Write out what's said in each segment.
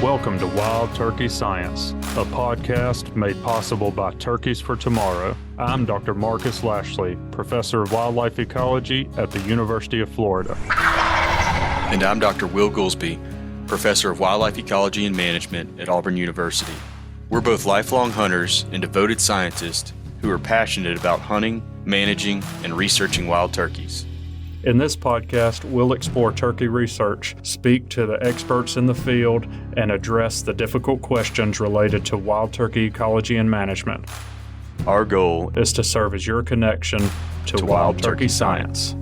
Welcome to Wild Turkey Science, a podcast made possible by Turkeys for Tomorrow. I'm Dr. Marcus Lashley, Professor of Wildlife Ecology at the University of Florida. And I'm Dr. Will Gulsby, Professor of Wildlife Ecology and Management at Auburn University. We're both lifelong hunters and devoted scientists who are passionate about hunting, managing, and researching wild turkeys. In this podcast, we'll explore turkey research, speak to the experts in the field, and address the difficult questions related to wild turkey ecology and management. Our goal is to serve as your connection to wild turkey science.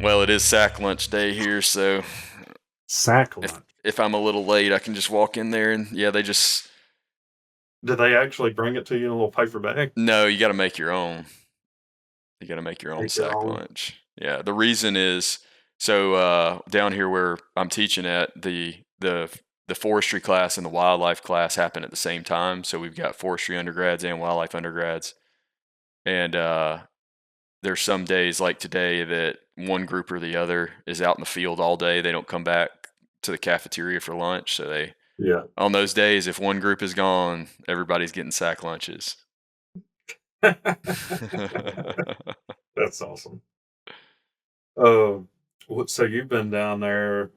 Well, it is sack lunch day here, so sack lunch. If I'm a little late, I can just walk in there and they just... Do they actually bring it to you in a little paper bag? No, you got to make your own. You got to make your own sack lunch. Yeah, the reason is, so down here where I'm teaching at, the forestry class and the wildlife class happen at the same time. So we've got forestry undergrads and wildlife undergrads. And there's some days like today that one group or the other is out in the field all day. They don't come back to the cafeteria for lunch. So on those days, if one group is gone, everybody's getting sack lunches. That's awesome. So you've been down there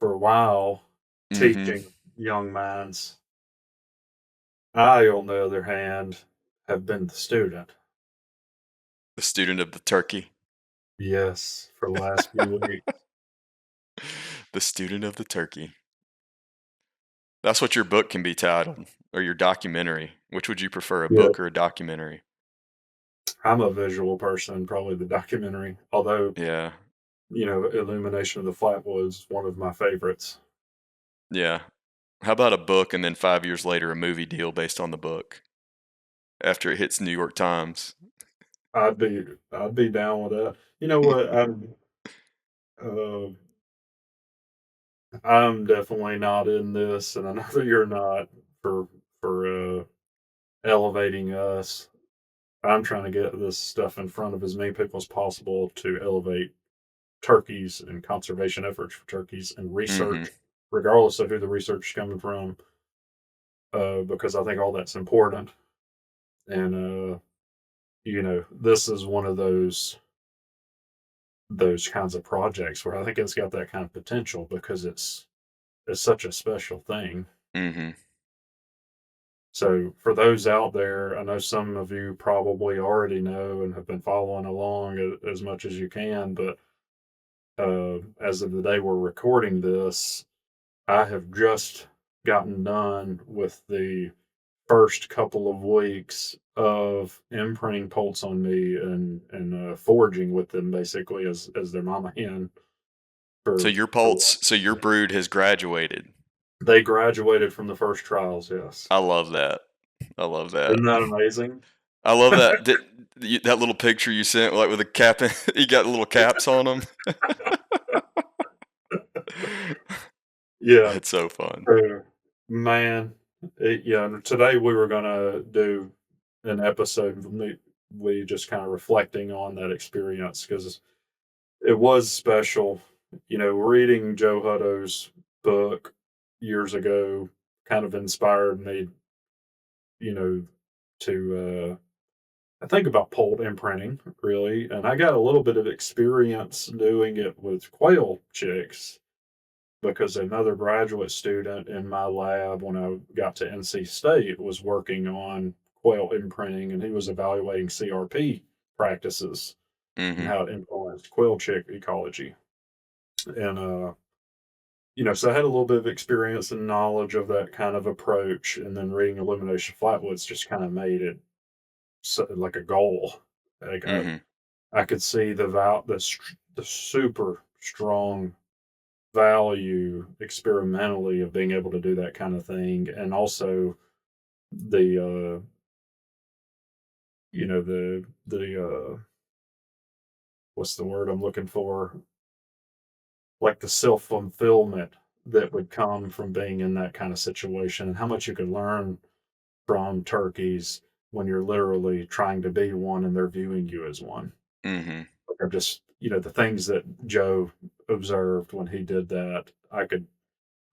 for a while teaching young minds. I, on the other hand, have been the student. The student of the turkey? Yes, for the last few weeks. The student of the turkey. That's what your book can be titled, or your documentary. Which would you prefer, a book or a documentary? I'm a visual person, probably the documentary. Although, Illumination of the Flatwoods is one of my favorites. Yeah. How about a book and then 5 years later a movie deal based on the book after it hits New York Times? I'd be down with that. You know what? I'm definitely not in this, and I know that you're not for elevating us. I'm trying to get this stuff in front of as many people as possible to elevate turkeys and conservation efforts for turkeys and research, regardless of who the research is coming from, because I think all that's important. And, this is one of those kinds of projects where I think it's got that kind of potential because it's such a special thing. Mm-hmm. So for those out there, I know some of you probably already know and have been following along as much as you can, but as of the day we're recording this, I have just gotten done with the first couple of weeks of imprinting poults on me and foraging with them basically as their mama hen. So your poults, so your brood has graduated. They graduated from the first trials, yes. I love that. Isn't that amazing? I love that. That little picture you sent, like with a cap, you got little caps on them. Yeah. It's so fun. Man, today we were going to do an episode of we just kind of reflecting on that experience because it was special. Reading Joe Hutto's book years ago kind of inspired me, to I think about poult imprinting, really. And I got a little bit of experience doing it with quail chicks because another graduate student in my lab when I got to NC State was working on quail imprinting, and he was evaluating CRP practices and how it influenced quail chick ecology. And, so I had a little bit of experience and knowledge of that kind of approach, and then reading Illumination Flatwoods just kind of made it like a goal. Like I could see the super strong value experimentally of being able to do that kind of thing, and also the what's the word I'm looking for? Like the self-fulfillment that would come from being in that kind of situation, and how much you could learn from turkeys when you're literally trying to be one and they're viewing you as one. Mhm. Like I'm just, the things that Joe observed when he did that, I could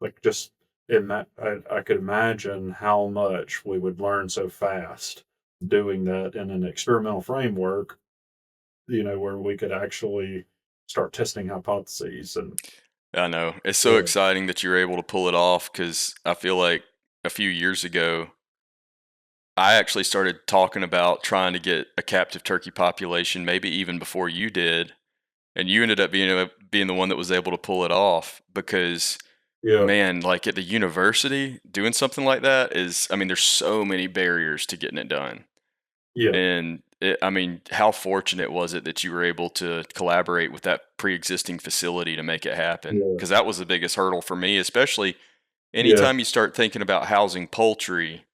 like just I could imagine how much we would learn so fast doing that in an experimental framework, where we could actually start testing hypotheses and I know. It's so yeah, exciting that you're able to pull it off because I feel like a few years ago, I actually started talking about trying to get a captive turkey population, maybe even before you did, and you ended up being the one that was able to pull it off because yeah, man, like at the university, doing something like that is, I mean, there's so many barriers to getting it done. yeah, And I mean, how fortunate was it that you were able to collaborate with that pre-existing facility to make it happen? yeah, Because that was the biggest hurdle for me, especially yeah, anytime you start thinking about housing poultry.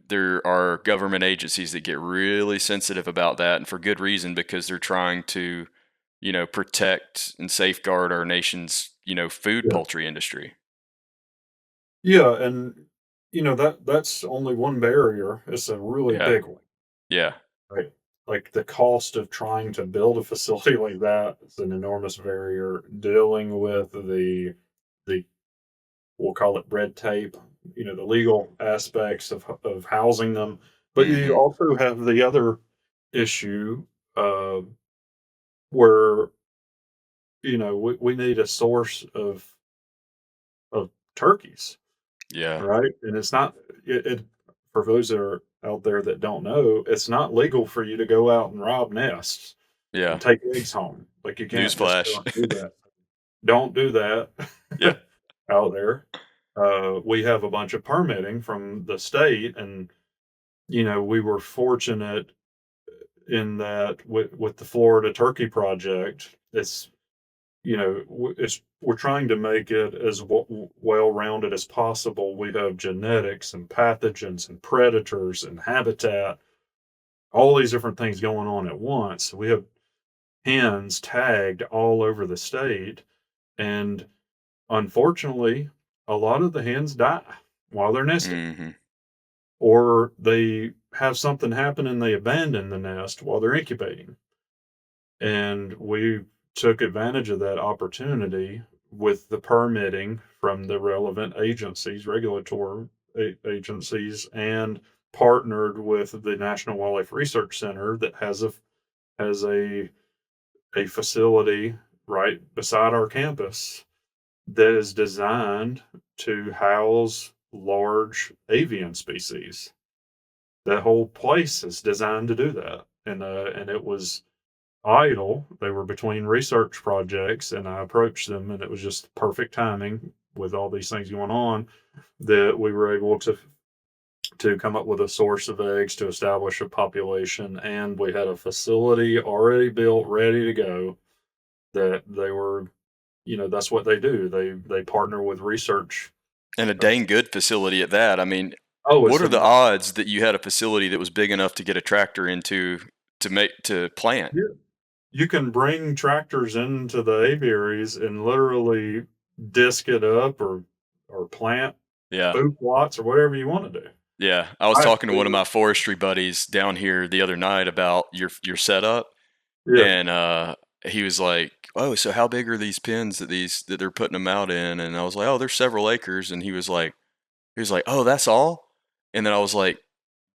There are government agencies that get really sensitive about that, and for good reason because they're trying to, protect and safeguard our nation's, food yeah, poultry industry. yeah, and that's only one barrier. It's a really Yeah. big one, Yeah. right? Like the cost of trying to build a facility like that is an enormous barrier. Dealing with the we'll call it red tape, the legal aspects of housing them. But you Mhm. also have the other issue uh, where we need a source of turkeys, Yeah. right? And it's not it for those that are out there that don't know, it's not legal for you to go out and rob nests Yeah. and take eggs home. Like you can't just go Newsflash. and do that. Don't do that Yeah. out there. We have a bunch of permitting from the state, and we were fortunate in that with the Florida Turkey Project, we're trying to make it as well rounded as possible. We have genetics and pathogens and predators and habitat, all these different things going on at once. We have hens tagged all over the state, and unfortunately, a lot of the hens die while they're nesting, Mhm. or they have something happen and they abandon the nest while they're incubating. And we took advantage of that opportunity with the permitting from the relevant agencies, regulatory agencies, and partnered with the National Wildlife Research Center that has a facility right beside our campus that is designed to house large avian species. The whole place is designed to do that, and it was idle. They were between research projects, and I approached them, and it was just perfect timing with all these things going on that we were able to come up with a source of eggs to establish a population, and we had a facility already built, ready to go. That they were, that's what they do. They partner with research. And a Uh, dang good facility at that. I mean, oh, what it's are the a odds that you had a facility that was big enough to get a tractor into to plant? yeah. You can bring tractors into the aviaries and literally disc it up or plant Yeah. food plots or whatever you want to do. Yeah. I was I talking to one of feel my forestry buddies down here the other night about your setup, yeah, and he was like, "Oh, so how big are these pens that they're putting them out in?" And I was like, "Oh, there's several acres." And he was like, "Oh, that's all?" And then I was like,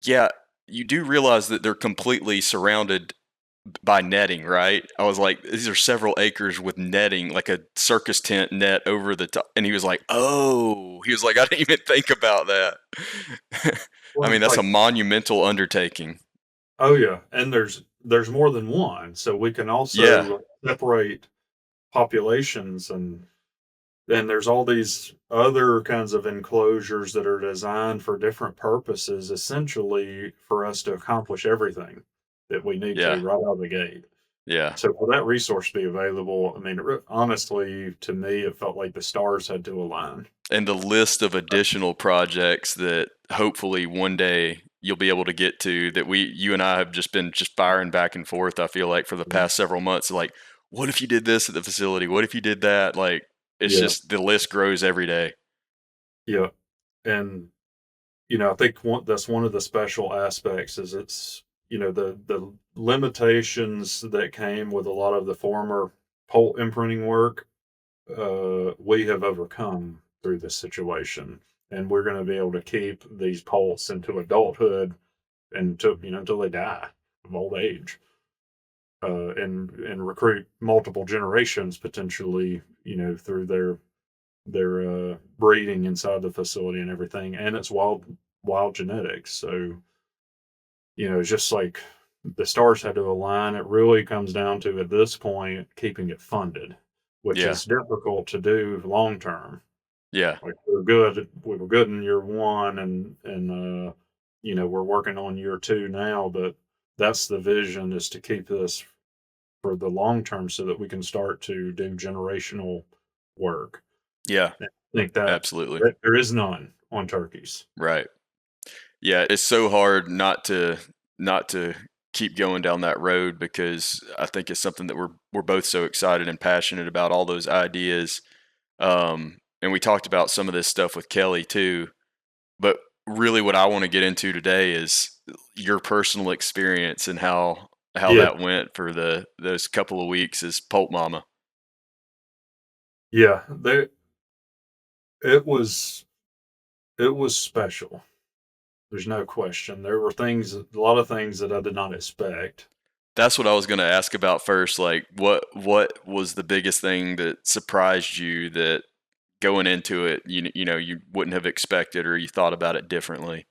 "Yeah, you do realize that they're completely surrounded by netting, right?" I was like, "These are several acres with netting, like a circus tent net over the top." And he was like, "Oh," he was like, "I didn't even think about that." I well, mean, that's a like monumental undertaking. oh yeah, and there's more than one, so we can Yeah, also separate populations and there's all these other kinds of enclosures that are designed for different purposes, essentially for us to accomplish everything that we need to yeah, right out of the gate. yeah. So for that resource to be available, I mean, honestly, to me, it felt like the stars had to align. And the list of additional projects that hopefully one day you'll be able to get to that you and I have just been just firing back and forth, I feel like for the Mhm. past several months. Like, what if you did this at the facility? What if you did that? Like, it's Yeah, just the list grows every day. yeah, and I think that's one of the special aspects is it's, the limitations that came with a lot of the former poult imprinting work, we have overcome through this situation. And we're going to be able to keep these poults into adulthood until they die of old age, and recruit multiple generations potentially, through their breeding inside the facility and everything. And it's wild genetics. So, it's just like the stars had to align. It really comes down to, at this point, keeping it funded, which Yeah. is difficult to do long term. Yeah. Like we were good in year one, and we're working on year two now, but that's the vision, is to keep this for the long term so that we can start to do generational work. Yeah. I think that, Absolutely. there is none on turkeys. Right. Yeah, it's so hard not to keep going down that road because I think it's something that we're both so excited and passionate about all those ideas. And we talked about some of this stuff with Kelly too. But really, what I want to get into today is your personal experience and how Yeah, that went for those couple of weeks as Poult Mama. yeah. It was it was special. There's no question. There were a lot of things that I did not expect. That's what I was going to ask about first. Like, what was the biggest thing that surprised you that going into it, you wouldn't have expected, or you thought about it differently,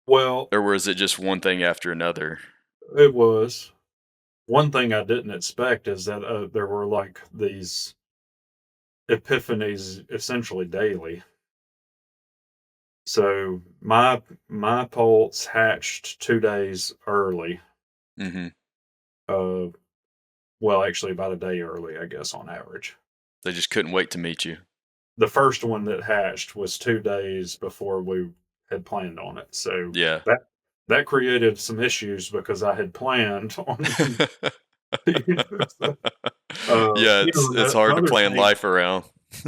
Well, or was it just one thing after another? it was. One thing I didn't expect is that there were like these epiphanies essentially daily. So my poults hatched 2 days early. Hmm. Uh, well, actually about a day early, I guess, on average. They just couldn't wait to meet you. The first one that hatched was 2 days before we had planned on it. So Yeah. that created some issues because I had planned on, so, Yeah, it's the hard to other plan thing, life around.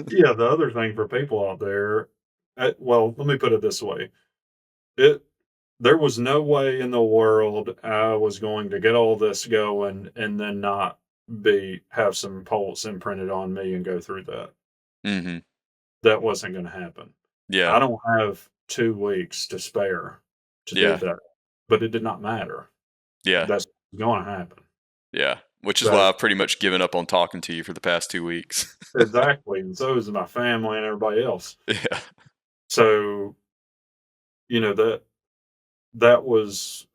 yeah, the other thing for people out there, well, let me put it this way: it there was no way in the world I was going to get all this going and then not be have some pulse imprinted on me and go through that. Hmm. That wasn't going to happen. Yeah. I don't have 2 weeks to spare to do Yeah. that, but it did not matter. Yeah. That's going to happen. Yeah. Which is why So I've pretty much given up on talking to you for the past 2 weeks. exactly, and so is my family and everybody else. Yeah. So that was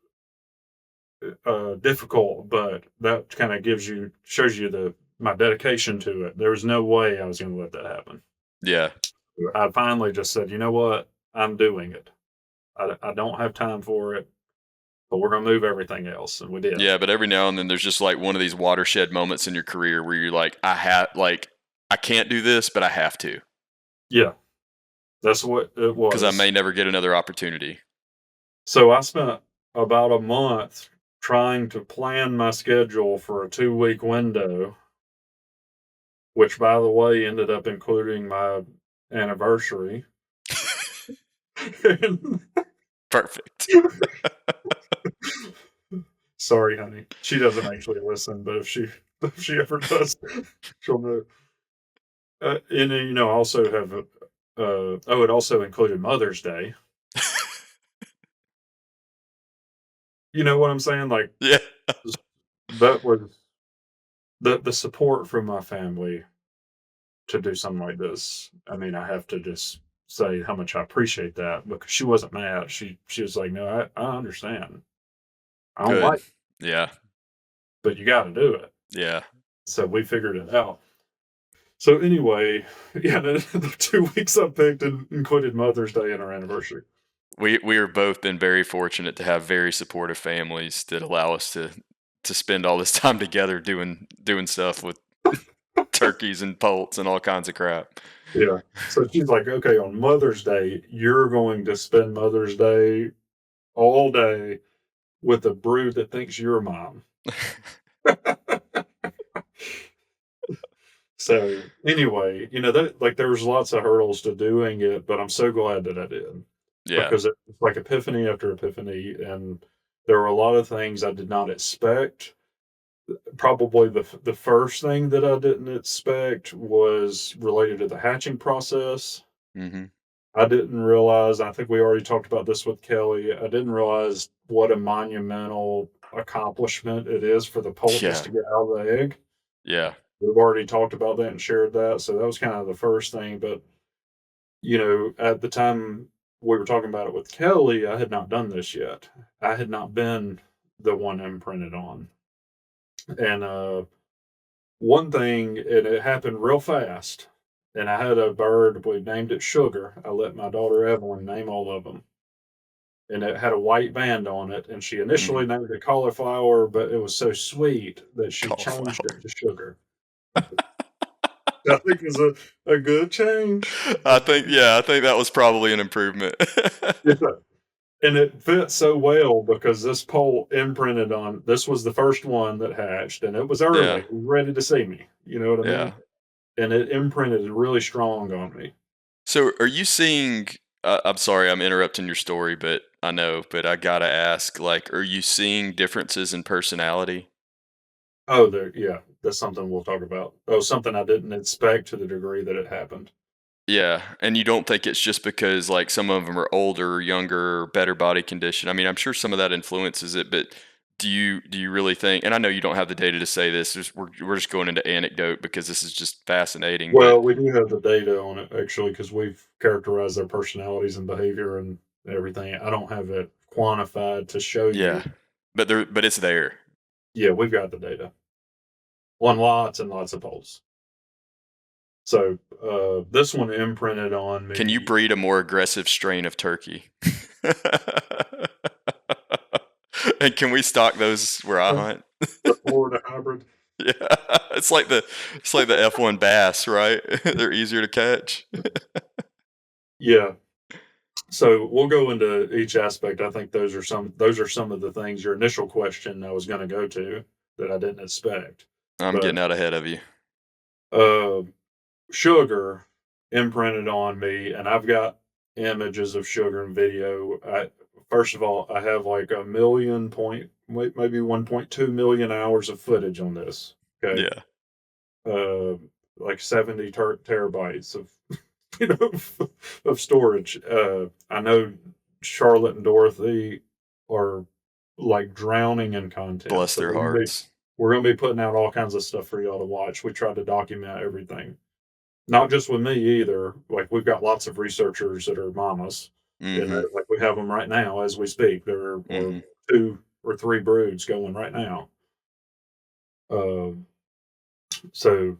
difficult, but that kind of shows you the my dedication to it. There was no way I was going to let that happen. Yeah. I finally just said, you know what, I'm doing it. I don't have time for it, but we're going to move everything else, and we did. Yeah, but every now and then there's just like one of these watershed moments in your career where you're like, I can't do this, but I have to Yeah, that's what it because I may was. never get another opportunity. So I spent about a month trying to plan my schedule for a 2 week window, which, by the way, ended up including my anniversary. Perfect. Sorry, honey. She doesn't actually listen, but if she ever does, she'll know. And then, I also have it also included Mother's Day. You know what I'm saying? Like, Yeah. that was the support from my family to do something like this. I mean, I have to just say how much I appreciate that, because she wasn't mad. She was like, "No, I understand. I don't Good. like it, Yeah. but you got to do it." Yeah. So we figured it out. So anyway, yeah, the 2 weeks I picked included Mother's Day and our anniversary. We are both been very fortunate to have very supportive families that allow us to spend all this time together doing stuff with turkeys and poults and all kinds of crap. Yeah. So she's like, "Okay, on Mother's Day, you're going to spend Mother's Day all day with a brood that thinks you're mom." So anyway, that like there was lots of hurdles to doing it, but I'm so glad that I did Yeah. because it's like epiphany after epiphany, and there were a lot of things I did not expect. Probably the first thing that I didn't expect was related to the hatching process. Hmm. I didn't realize, I think we already talked about this with Kelly. I didn't realize what a monumental accomplishment it is for the poultice Yeah. to get out of the egg. Yeah. We've already talked about that and shared that. So that was kind of the first thing. But, at the time we were talking about it with Kelly, I had not done this yet. I had not been the one imprinted on. And one thing, and it happened real fast. And I had a bird, we named it Sugar. I let my daughter Evelyn name all of them. And it had a white band on it. And she Hmm. initially named it Cauliflower, but it was so sweet that she changed Cauliflower. it to Sugar. I think is a good change. I think that was probably an improvement. Yeah. And it fit so well because this pole imprinted on this was the first one that hatched, and it was early, Yeah. it was ready to see me, you know what I Yeah. mean? And it imprinted really strong on me. So are you seeing I'm sorry I'm interrupting your story, but I know, but I got to ask, like, are you seeing differences in personality? Oh, there, yeah, that's something we'll talk about. Oh, something I didn't expect to the degree that it happened. Yeah, and you don't think it's just because, like, some of them are older, younger, better body condition? I mean, I'm sure some of that influences it, but do you really think, and I know you don't have the data to say this, we're just going into anecdote because this is just fascinating, but Well, we do have the data on it actually because we've characterized their personalities and behavior and everything. I don't have it quantified to show yeah. you. But it's there. Yeah, we've got the data on lots and lots of polls. So, this one imprinted on Can you me. breed a more aggressive strain of turkey? And can we stock those where I hunt? The Florida hybrid. Yeah, it's like the F1 bass, right? They're easier to catch. Yeah. So we'll go into each aspect. I think those are some of the things your initial question I was gonna go to that I didn't expect. I'm But, getting out ahead of you. uh, sugar imprinted on me, and I've got images of sugar and video. First of all, I have like a million point maybe 1.2 million hours of footage on this, okay? Yeah. Uh, like 70 terabytes of you know, of storage. I know Charlotte and Dorothy are like drowning in content, Bless so their hearts. we're gonna be putting out all kinds of stuff for y'all to watch. We tried to document everything, not just with me either. Like we've got lots of researchers that are mamas, and Mhm. like we have them right now as we speak. There are Mhm. 2 or 3 broods going right now. Um, so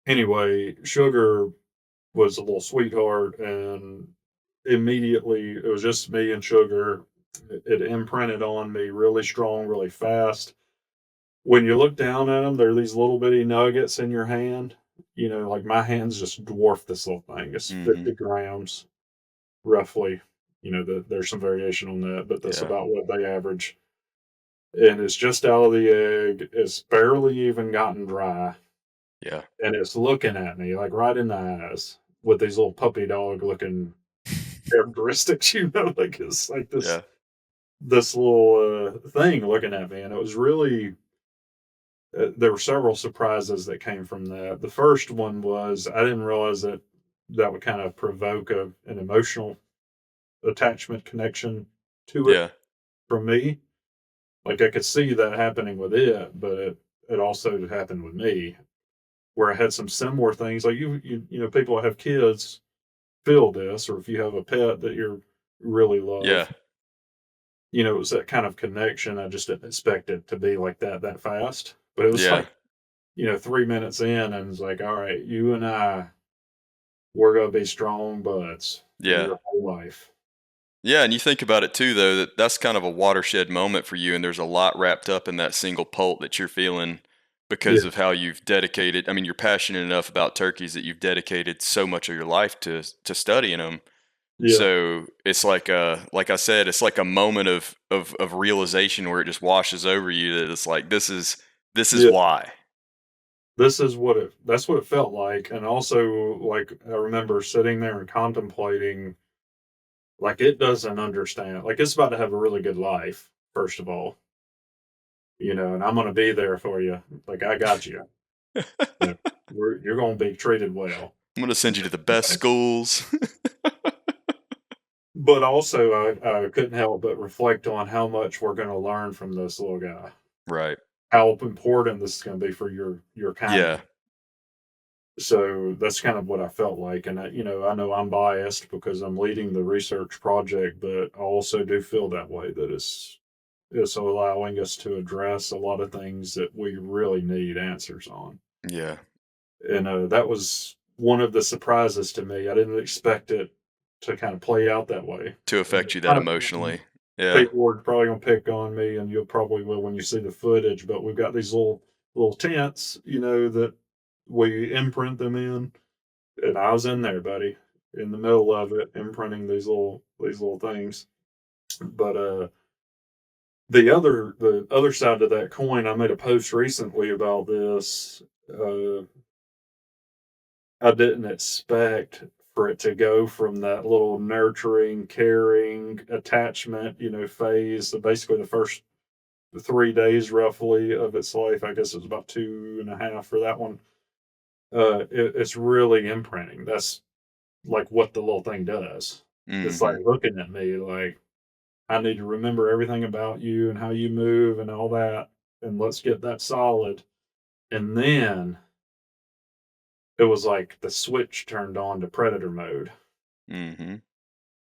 anyway, Sugar was a little sweetheart, and immediately it was just me and Sugar. It imprinted on me really strong, really fast. When you look down at them, they're these little bitty nuggets in your hand. Like my hands just dwarf this little thing. It's Mhm. 50 grams roughly. There's some variation on that, but that's Yeah. about what they average. And it's just out of the egg. It's barely even gotten dry. Yeah. And it's looking at me like right in the eyes with these little puppy dog looking characteristics, like it's like this Yeah. this little thing looking at me, and it was really there were several surprises that came from that. The first one was I didn't realize that would kind of provoke an emotional attachment connection to it Yeah. from me. Like I could see that happening with it, but it also happened with me where I had some similar things. Like people that have kids feel this, or if you have a pet that you really Yeah. love, it was that kind of connection. I just didn't expect it to be like that fast. But it was Yeah. like, 3 minutes in, and it's like, all right, you and I, we're gonna be strong buds for Yeah. your whole life. Yeah, and you think about it too, though, that's kind of a watershed moment for you, and there's a lot wrapped up in that single poult that you're feeling Yeah, because of how you've dedicated. I mean, you're passionate enough about turkeys that you've dedicated so much of your life to studying them. yeah, So it's like I said, it's like a moment of realization where it just washes over you that it's like this is yeah, why. this is what it that's what it felt like, and also, like, I remember sitting there and contemplating, like, it doesn't understand, like, it's about to have a really good life, first of all, and I'm gonna be there for you, like, I got you. Yeah, you're gonna be treated well. I'm gonna send you to the best schools. But also, I couldn't help but reflect on how much we're gonna learn from this little guy, Right. how important this is gonna be for your Yeah. kind. So that's kind of what I felt like, and I know I'm biased because I'm leading the research project, but I also do feel that way that it's allowing us to address a lot of things that we really need answers on. Yeah. And that was one of the surprises to me. I didn't expect it to kind of play out that way. To And affect it's you that kind of emotionally. Yeah. people are probably gonna pick on me, and you'll probably will when you see the footage. But we've got these little tents, that we imprint them in, and I was in there, buddy, in the middle of it, imprinting these little things. But the other side of that coin, I made a post recently about this. Uh, I didn't expect for it to go from that little nurturing, caring attachment, phase. So basically, the first 3 days roughly of its life. I guess it was about 2.5 for that one. It's really imprinting. That's like what the little thing does. It's like Mhm. looking at me like, I need to remember everything about you and how you move and all that. And let's get that solid. And then it was like the switch turned on to predator mode. Mhm.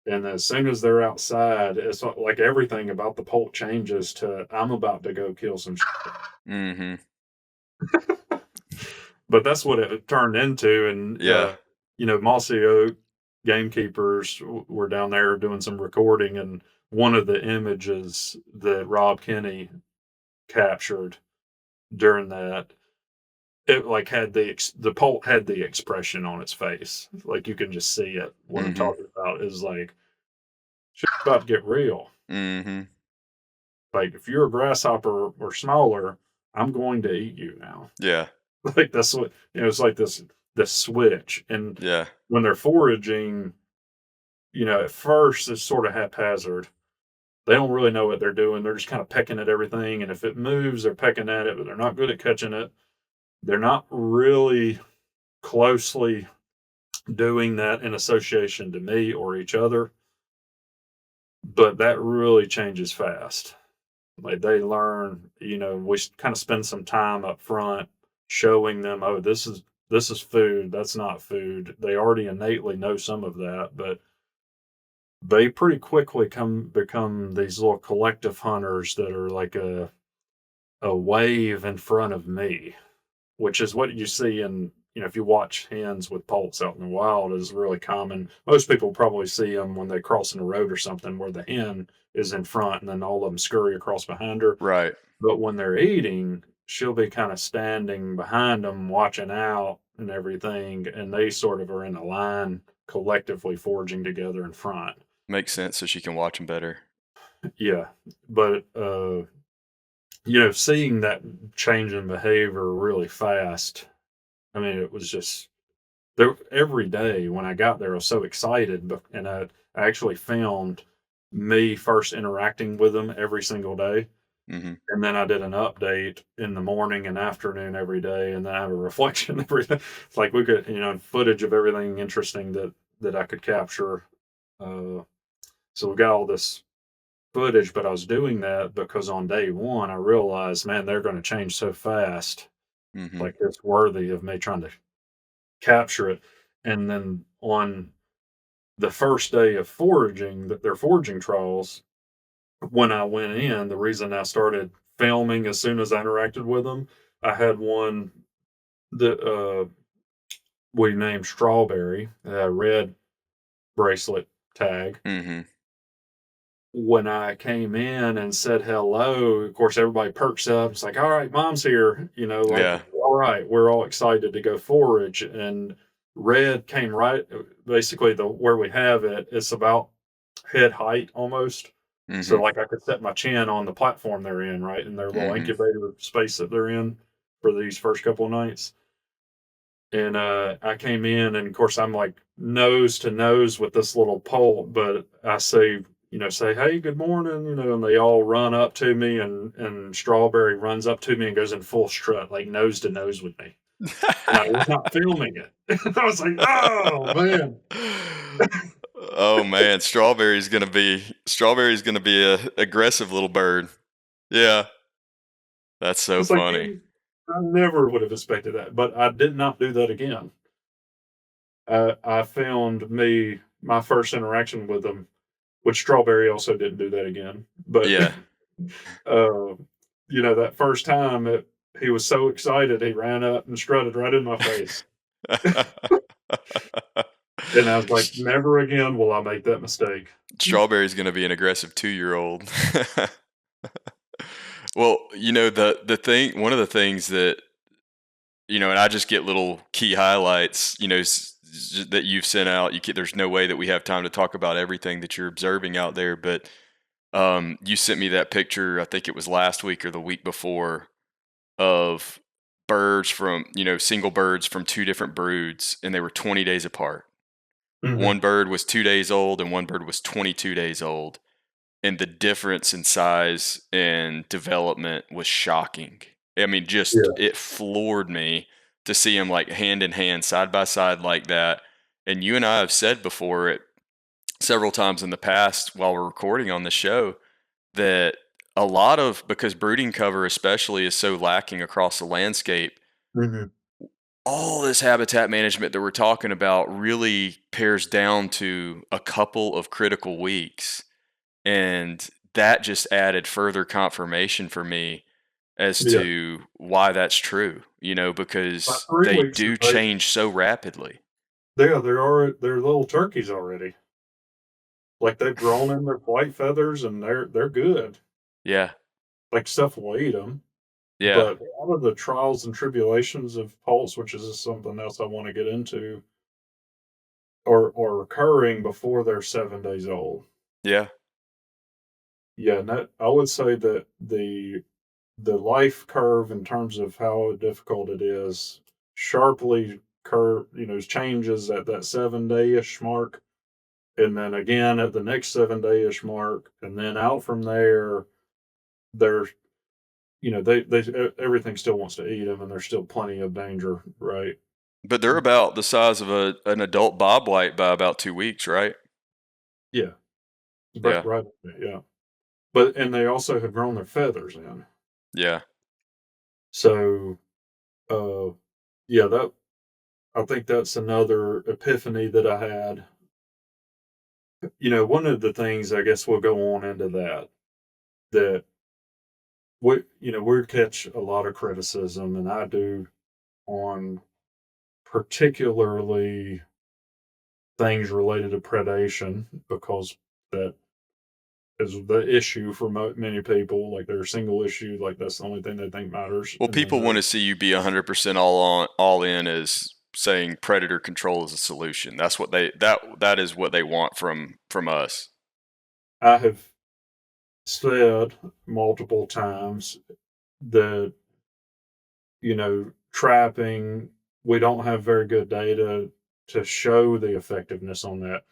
And as soon as they're outside, it's like everything about the poult changes to I'm about to go kill some Mhm. but that's what it turned into. And Yeah. Mossy Oak gamekeepers were down there doing some recording, and one of the images that Rob Kenny captured during that, it like had the pult had the expression on its face, like you can just see it. What I'm Mhm. talking about is like shit's about to get real. Mhm. Like if you're a grasshopper or smaller, I'm going to eat you now. Yeah. Like that's what it's like this switch. And Yeah. when they're foraging, at first it's sort of haphazard. They don't really know what they're doing. They're just kind of pecking at everything. And if it moves, they're pecking at it, but they're not good at catching it. They're not really closely doing that in association to me or each other. But that really changes fast. Like they learn, we kind of spend some time up front showing them, oh, this is food, that's not food. They already innately know some of that, but they pretty quickly come become these little collective hunters that are like a wave in front of me, which is what you see in if you watch hens with poults out in the wild is really common. Most people probably see them when they cross in a road or something where the hen is in front and then all of them scurry across behind her. Right. But when they're eating, she'll be kind of standing behind them, watching out and everything, and they sort of are in a line collectively foraging together in front. Makes sense so she can watch them better. Yeah, but seeing that change in behavior really fast. I mean, it was just there every day when I got there. I was so excited, and I actually filmed me first interacting with them every single day, Mhm. and then I did an update in the morning and afternoon every day, and then I have a reflection every day. It's like we could, footage of everything interesting that I could capture. Uh, so we got all this footage, but I was doing that because on day one I realized, man, they're going to change so fast. Mhm. Like it's worthy of me trying to capture it. And then on the first day of foraging, that their foraging trials, when I went in, the reason I started filming as soon as I interacted with them, I had one that we named Strawberry, a red bracelet tag. Mhm. When I came in and said hello, of course, everybody perks up. It's like, all right, mom's here. Like, Yeah. all right, we're all excited to go forage. And Red came right, basically, the where we have it, it's about head height almost. So, Mhm. like, I could set my chin on the platform they're in, right, in their little Mhm. incubator space that they're in. for these first couple of nights. And I came in, and of course, I'm like nose to nose with this little poult, but I say, say, hey, good morning, and they all run up to me, and Strawberry runs up to me and goes in full strut, like nose to nose with me. And I was not filming it. I was like, oh man. Oh man, Strawberry's gonna be a aggressive little bird. Yeah, that's so It's like, funny. man, I never would have expected that, but I did not do that again. I found my first interaction with them, which Strawberry also didn't do that again. But Yeah. uh, that first time, he was so excited, he ran up and strutted right in my face, and I was like, never again will I make that mistake. Strawberry's gonna be an aggressive 2-year-old. Well, the thing one of the things that and I just get little key highlights, that you've sent out. There's no way that we have time to talk about everything that you're observing out there, but you sent me that picture. I think it was last week or the week before of single birds from two different broods, and they were 20 days apart. Hmm. One bird was 2 days old, and one bird was 22 days old, and the difference in size and development was shocking. I mean, just Yeah. it floored me to see them like hand in hand, side by side like that. And you and I have said before it several times in the past while we're recording on the show that a lot of because brooding cover especially is so lacking across the landscape, Hmm. all this habitat management that we're talking about really pares down to a couple of critical weeks. And that just added further confirmation for me as Yeah. to why that's true, About because 3 they weeks, do change so rapidly. they're little turkeys already. Like, they've grown in their flight feathers, and they're good. Yeah. Like, stuff will eat them. Yeah. But a lot of the trials and tribulations of Pulse, which is something else I wanna get into, are occurring before they're 7 days old. Yeah. Yeah, and that I would say that the life curve in terms of how difficult it is sharply changes at that 7-day-ish mark, and then again at the next 7-day-ish mark, and then out from there, they're everything still wants to eat them, and there's still plenty of danger, right? But they're about the size of an adult bobwhite by about 2 weeks, right? Yeah, Yeah. right, yeah. But and they also have grown their feathers in. Yeah. So, uh, yeah, that I think that's another epiphany that I had. One of the things I guess we'll go on into that we catch a lot of criticism, and I do, on particularly things related to predation, because that is the issue for many people. Like, they're a single issue, like that's the only thing they think matters, Well, and then people want to see you be 100% all in as saying predator control is a solution. That is what they want from us. I have said multiple times that trapping, we don't have very good data to show the effectiveness on that.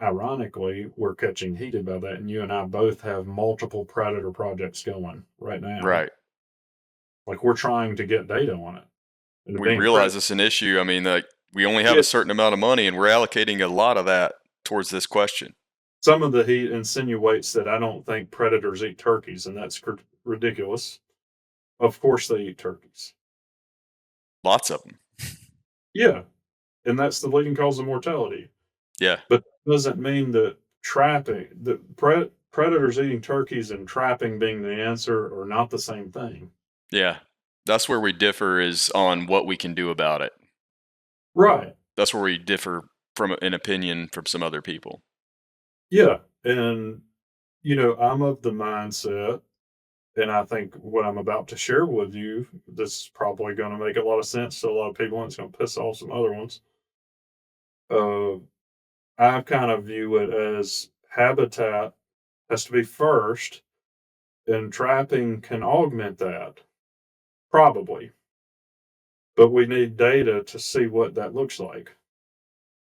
Ironically, we're catching heated by that, and you and I both have multiple predator projects going right now. Right. Like, we're trying to get data on it, and We being realize it's an issue. I mean, like we only have a yeah, certain amount of money and we're allocating a lot of that towards this question. some of the heat insinuates that I don't think predators eat turkeys, and that's ridiculous. Of course, they eat turkeys. Lots of them. Yeah, and that's the leading cause of mortality. Yeah. But doesn't mean that predators eating turkeys and trapping being the answer are not the same thing. Yeah. That's where we differ is on what we can do about it. Right. That's where we differ from an opinion from some other people. Yeah. And, I'm of the mindset, and I think what I'm about to share with you, this is probably going to make a lot of sense to a lot of people, and it's going to piss off some other ones. Uh, I kind of view it as habitat has to be first, and trapping can augment that, probably. but we need data to see what that looks like,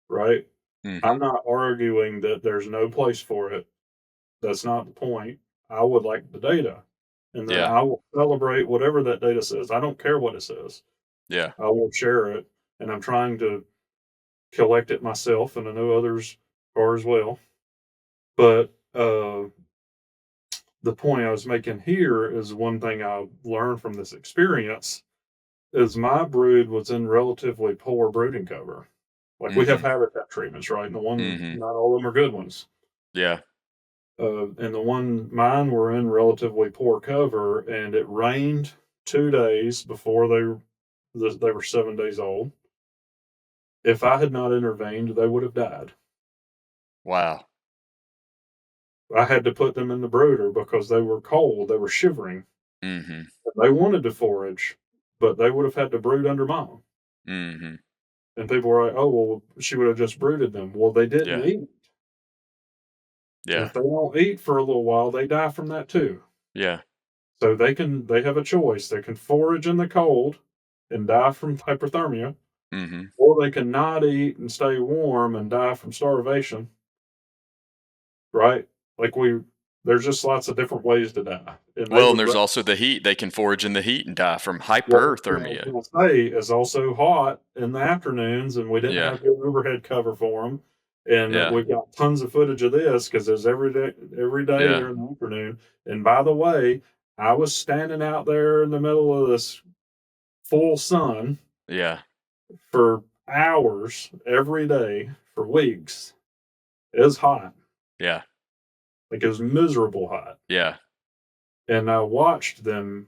right? I'm Mhm. not arguing that there's no place for it. That's not the point. I would like the data, and then Yeah. I will celebrate whatever that data says. I don't care what it says. Yeah. I will share it, and I'm trying to collect it myself, and I know others are as well. But the point I was making here is one thing I learned from this experience is my brood was in relatively poor brooding cover. Like we have Mhm. habitat treatments, right? And the one, Mhm. not all of them are good ones. Yeah. And the one mine were in relatively poor cover, and it rained 2 days before they were 7 days old. If I had not intervened, they would have died. Wow. I had to put them in the brooder because they were cold, they were shivering. Mhm. They wanted to forage, but they would have had to brood under mom. Mhm. And people were like, "Oh, well, she would have just brooded them." Well, they didn't Yeah. eat. And Yeah. if they don't eat for a little while, they die from that too. Yeah. So they have a choice. They can forage in the cold and die from hypothermia, Mhm. or they can not eat and stay warm and die from starvation, right? Like there's just lots of different ways to die. And they Well, and would there's also the heat. They can forage in the heat and die from what I was hyperthermia. gonna say is also hot in the afternoons, and we didn't Yeah. have good overhead cover for them. And Yeah. we've got tons of footage of this because there's every day Yeah. there in the afternoon. And by the way, I was standing out there in the middle of this full sun Yeah. for hours every day for weeks. It was hot, Yeah. like it was miserable hot. Yeah. And I watched them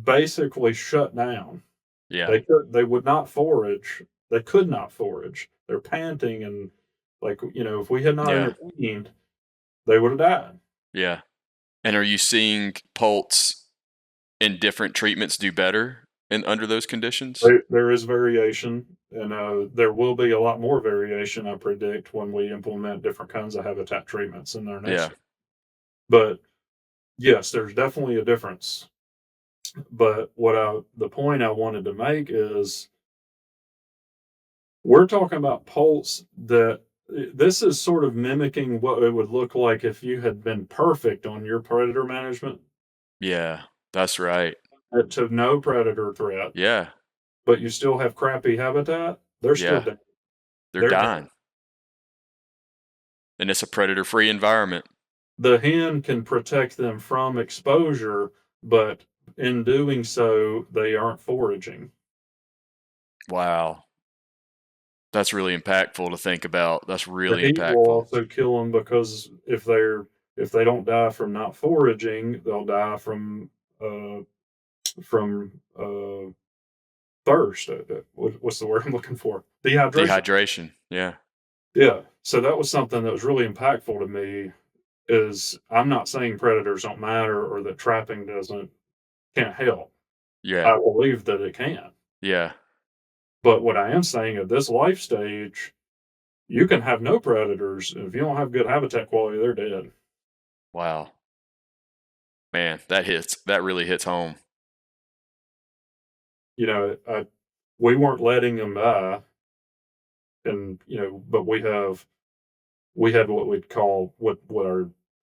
basically shut down. Yeah. They would not forage. They could not forage. They're panting and like, if we had not Yeah. intervened, they would have died. Yeah. And are you seeing Polts in different treatments do better in under those conditions? There is variation, and there will be a lot more variation, I predict, when we implement different kinds of habitat treatments in their Yeah. nesting. But yes, there's definitely a difference. But the point I wanted to make is we're talking about poults that this is sort of mimicking what it would look like if you had been perfect on your predator management Yeah. That's right. to no predator threat, Yeah. but you still have crappy habitat. They're still Yeah. dead. They're They're dead. dying. And it's a predator-free environment. The hen can protect them from exposure, but in doing so, they aren't foraging. Wow. That's really impactful to think about. That's The really heat will impactful. also kill them because if they don't die from not foraging, they'll die uh, from thirst. What's the word I'm looking for? Dehydration. Dehydration. Yeah. Yeah. So that was something that was really impactful to me. Is I'm not saying predators don't matter or that trapping doesn't can't help. Yeah. I believe that it can. Yeah. But what I am saying at this life stage, you can have no predators, and if you don't have good habitat quality, they're dead. Wow. Man, that hits. That really hits home. We weren't letting them die, and but we had what we'd call what our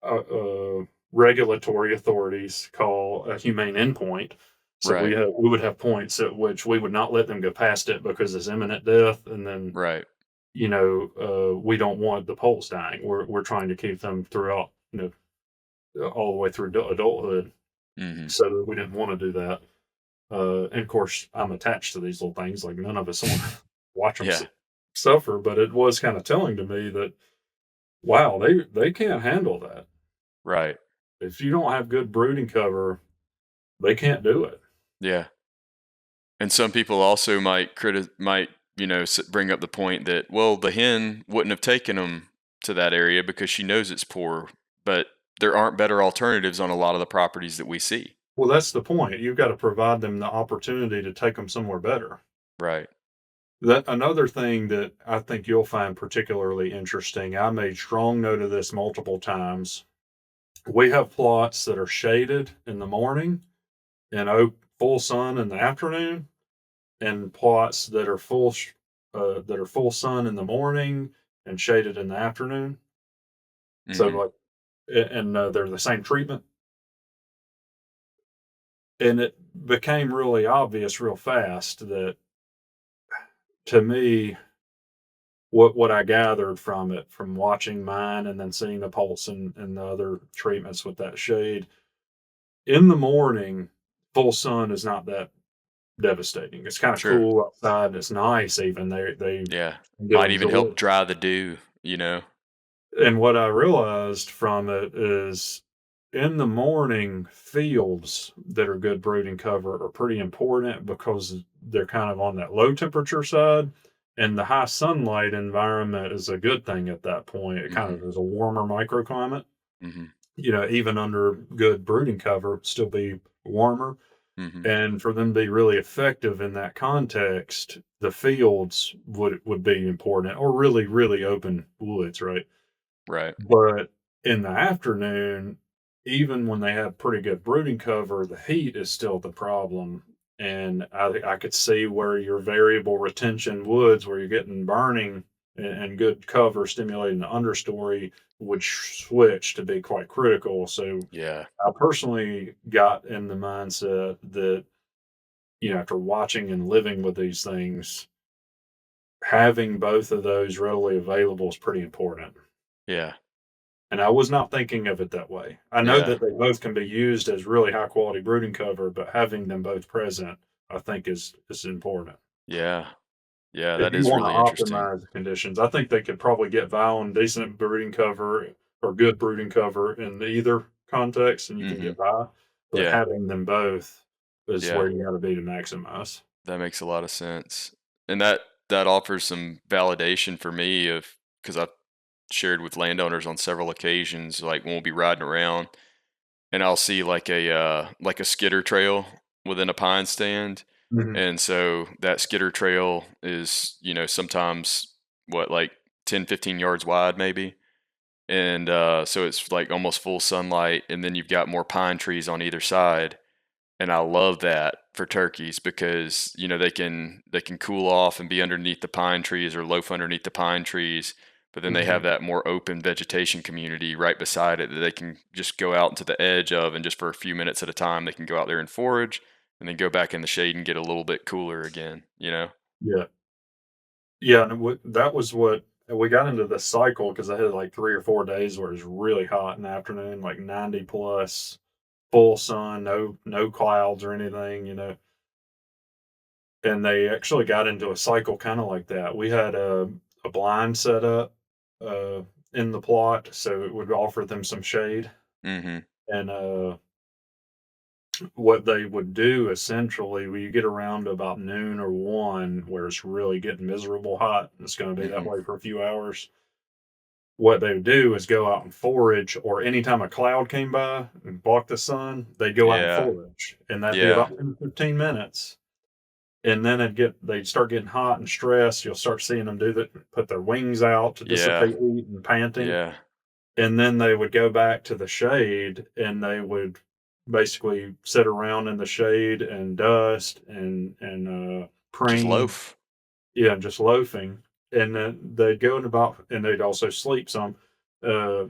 uh, regulatory authorities call a humane endpoint. So Right. we would have points at which we would not let them go past it because it's imminent death, and then Right. we don't want the poults dying. We're trying to keep them throughout, all the way through adulthood, Mhm. so that we didn't want to do that. And of course, I'm attached to these little things. Like none of us want to watch them Yeah. suffer, but it was kind of telling to me that wow, they can't handle that. Right. If you don't have good brooding cover, they can't do it. Yeah. And some people also might, bring up the point that, well, the hen wouldn't have taken them to that area because she knows it's poor, but there aren't better alternatives on a lot of the properties that we see. Well, that's the point. You've got to provide them the opportunity to take them somewhere better. Right. That another thing that I think you'll find particularly interesting. I made strong note of this multiple times. We have plots that are shaded in the morning and full sun in the afternoon. in plots that are full sun in the morning and shaded in the afternoon. So Mhm. like, and they're the same treatment, and it became really obvious real fast that to me, what I gathered from it, from watching mine and then seeing the pulse and the other treatments with that shade in the morning, full sun is not that devastating. It's kind of Sure. cool outside and it's nice. Even they Yeah. go Might even enjoy help it. dry the dew, you know? And what I realized from it is in the morning, fields that are good brooding cover are pretty important because they're kind of on that low temperature side. And the high sunlight environment is a good thing at that point. It kind Mhm. of is a warmer microclimate. Mhm. Even under good brooding cover, it'd still be warmer. Mhm. And for them to be really effective in that context, the fields would be important, or really, really open woods, right? Right. But in the afternoon, even when they have pretty good brooding cover, the heat is still the problem. And I could see where your variable retention woods, where you're getting burning and good cover stimulating the understory, would switch to be quite critical. So Yeah. I personally got in the mindset that, after watching and living with these things, having both of those readily available is pretty important. Yeah. And I was not thinking of it that way. I know Yeah. that they both can be used as really high quality brooding cover, but having them both present, I think is important. Yeah. Yeah, If that you is want really to interesting. optimize the conditions, I think they could probably get by on decent brooding cover or good brooding cover in either context, and you can Mhm. get by. But Yeah. having them both is Yeah. where you got to be to maximize. That makes a lot of sense. And that offers some validation for me of because I've shared with landowners on several occasions, like when we'll be riding around and I'll see like a skidder trail within a pine stand. Mhm. And so that skidder trail is, sometimes what, like 10, 15 yards wide maybe. And so it's like almost full sunlight, and then you've got more pine trees on either side. And I love that for turkeys because they can cool off and be underneath the pine trees or loaf underneath the pine trees, but then they have Mhm. that more open vegetation community right beside it that they can just go out into the edge of, and just for a few minutes at a time they can go out there and forage and then go back in the shade and get a little bit cooler again. Yeah. Yeah, and that was what we got into this cycle because I had like 3 or 4 days where it was really hot in the afternoon, like 90 plus, full sun, no clouds or anything. And they actually got into a cycle kinda like that. We had a blind set up, uh, in the plot, so it would offer them some shade, Mhm. and, what they would do essentially, when you get around to about noon or 1 where it's really getting miserable hot, and it's gonna be that Mhm. way for a few hours, what they would do is go out and forage, or anytime a cloud came by and blocked the sun, they'd go out and Yeah. forage, and that'd be Yeah. about 10 to 15 minutes, and then they'd start getting hot and stressed. You'll start seeing them do that, put their wings out to Yeah. dissipate heat and panting, Yeah. and then they would go back to the shade, and they would basically sit around in the shade and dust and Just preen. loaf. Yeah, just loafing, and then they'd go in about, and they'd also sleep some, uh,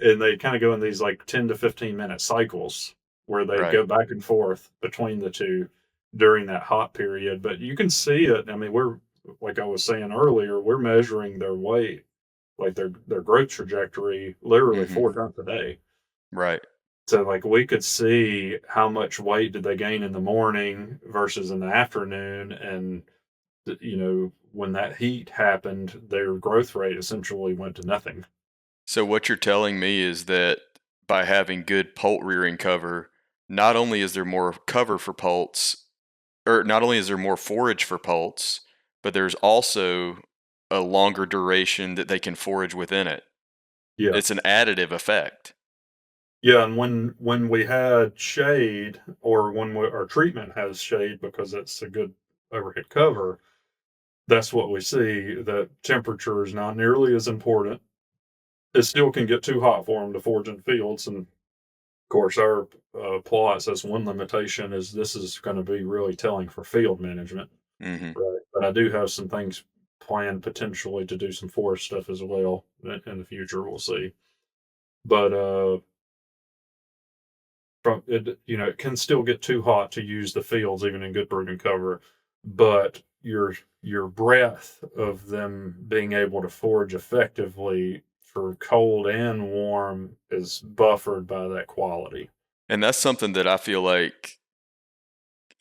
and they kinda go in these, like, 10 to 15-minute cycles where they'd Right. go back and forth between the 2 during that hot period. But you can see it. I mean, we're like I was saying earlier, we're measuring their weight, like, their growth trajectory literally Mhm. 4 times a day. Right. So, like, we could see how much weight did they gain in the morning versus in the afternoon, and when that heat happened, their growth rate essentially went to nothing. So what you're telling me is that by having good poult rearing cover, not only is there more cover for poults, or not only is there more forage for poults, but there's also a longer duration that they can forage within it. Yeah. It's an additive effect. Yeah, and when we had shade, or when our treatment has shade because it's a good overhead cover, that's what we see. That temperature is not nearly as important. It still can get too hot for them to forage in fields, and of course, our plots. That's one limitation. Is this is going to be really telling for field management. Mhm. right? But I do have some things planned potentially to do some forest stuff as well in the future. We'll see. But from it, it can still get too hot to use the fields even in good brooding cover, but your breadth of them being able to forage effectively for cold and warm is buffered by that quality. And that's something that I feel like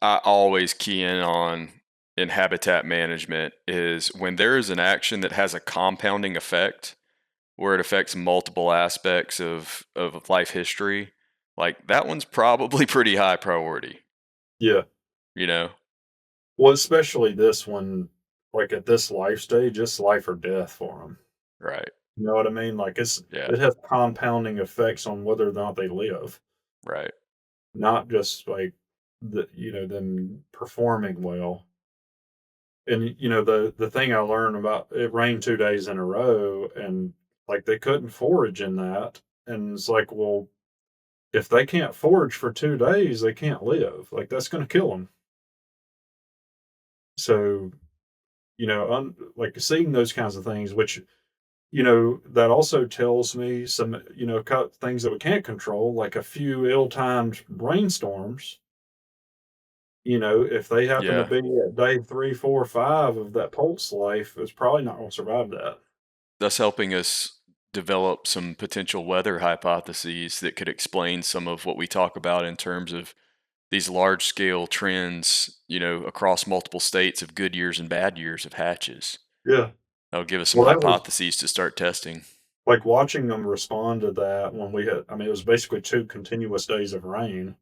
I always key in on in habitat management is when there is an action that has a compounding effect where it affects multiple aspects of life history, like that one's probably pretty high priority, Yeah. you know? Well, especially this one, like at this life stage, it's life or death for them. Right. You know what I mean? Like Yeah. it has compounding effects on whether or not they live, Right. not just like them performing well. And the thing I learned about it rained 2 days in a row, and like they couldn't forage in that, and it's like, well, if they can't forage for 2 days, they can't live. Like that's going to kill them. So like seeing those kinds of things, which that also tells me some, things that we can't control, like a few ill-timed rainstorms. If they happen to Yeah. be at day 3, 4, 5 of that pulse life, it's probably not going to survive that. Thus helping us develop some potential weather hypotheses that could explain some of what we talk about in terms of these large scale trends, across multiple states of good years and bad years of hatches. Yeah. That'll give us some Well, that was hypotheses to start testing. like watching them respond to that when I mean, it was basically 2 continuous days of rain.